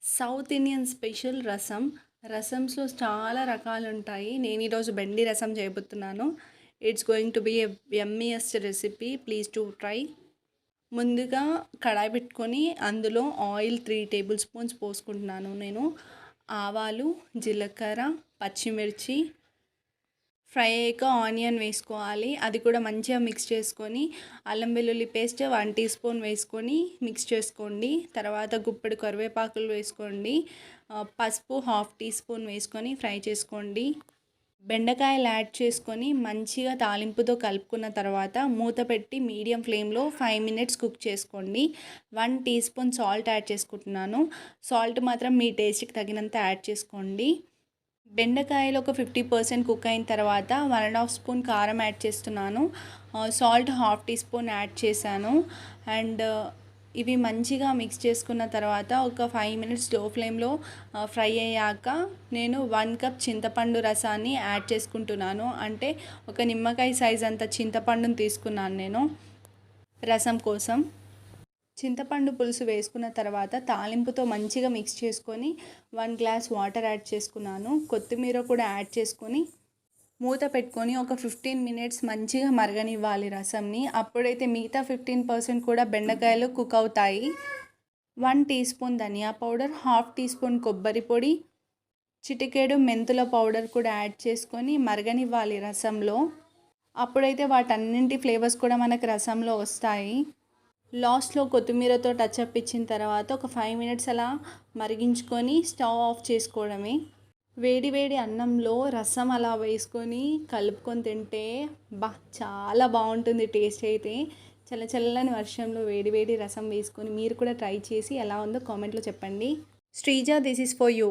South Indian special రసం. రసమ్స్‌లో చాలా రకాలుంటాయి. నేను ఈరోజు బెండి రసం చేయబోతున్నాను. It's going to be a yummiest recipe. Please do try. ముందుగా కడాయి పెట్టుకొని అందులో ఆయిల్ 3 టేబుల్ స్పూన్స్ పోసుకుంటున్నాను నేను. ఆవాలు, జీలకర్ర, పచ్చిమిర్చి ఫ్రై అయ్యాక ఆనియన్ వేసుకోవాలి. అది కూడా మంచిగా మిక్స్ చేసుకొని అల్లం వెల్లుల్లి పేస్ట్ 1 టీ స్పూన్ వేసుకొని మిక్స్ చేసుకోండి. తర్వాత గుప్పెడు కరివేపాకులు వేసుకోండి. పసుపు 1/2 టీ స్పూన్ వేసుకొని ఫ్రై చేసుకోండి. బెండకాయలు యాడ్ చేసుకొని మంచిగా తాలింపుతో కలుపుకున్న తర్వాత మూత పెట్టి మీడియం ఫ్లేమ్లో 5 మినిట్స్ కుక్ చేసుకోండి. 1 టీ స్పూన్ సాల్ట్ యాడ్ చేసుకుంటున్నాను. సాల్ట్ మాత్రం మీ టేస్ట్కి తగినంత యాడ్ చేసుకోండి. బెండకాయలు ఒక 50% కుక్ అయిన తర్వాత 1.5 స్పూన్ కారం యాడ్ చేస్తున్నాను. సాల్ట్ 1/2 టీ స్పూన్ యాడ్ చేశాను. అండ్ ఇవి మంచిగా మిక్స్ చేసుకున్న తర్వాత ఒక 5 మినిట్స్ లో ఫ్లేమ్లో ఫ్రై అయ్యాక నేను 1 కప్ చింతపండు రసాన్ని యాడ్ చేసుకుంటున్నాను. అంటే ఒక నిమ్మకాయ సైజ్ అంత చింతపండుని తీసుకున్నాను నేను రసం కోసం. చింతపండు పులుసు వేసుకున్న తర్వాత తాలింపుతో మంచిగా మిక్స్ చేసుకొని 1 గ్లాస్ వాటర్ యాడ్ చేసుకున్నాను. కొత్తిమీర కూడా యాడ్ చేసుకొని మూత పెట్టుకొని ఒక 15 మినిట్స్ మంచిగా మరగనివ్వాలి రసంని. అప్పుడైతే మిగతా 15% కూడా బెండకాయలు కుక్ అవుతాయి. 1 టీ స్పూన్ ధనియా పౌడర్, 1/2 టీ స్పూన్ కొబ్బరి పొడి, చిటికెడు మెంతుల పౌడర్ కూడా యాడ్ చేసుకొని మరగనివ్వాలి రసంలో. అప్పుడైతే వాటన్నింటి ఫ్లేవర్స్ కూడా మనకు రసంలో వస్తాయి. లాస్ట్లో కొత్తిమీరతో టచ్అప్ ఇచ్చిన తర్వాత ఒక 5 మినిట్స్ అలా మరిగించుకొని స్టవ్ ఆఫ్ చేసుకోవడమే. వేడి వేడి అన్నంలో రసం అలా వేసుకొని కలుపుకొని తింటే చాలా బాగుంటుంది టేస్ట్ అయితే. చల్లచల్లని వర్షంలో వేడి వేడి రసం వేసుకొని మీరు కూడా ట్రై చేసి ఎలా ఉందో కామెంట్లో చెప్పండి. Sreeja, this is for you.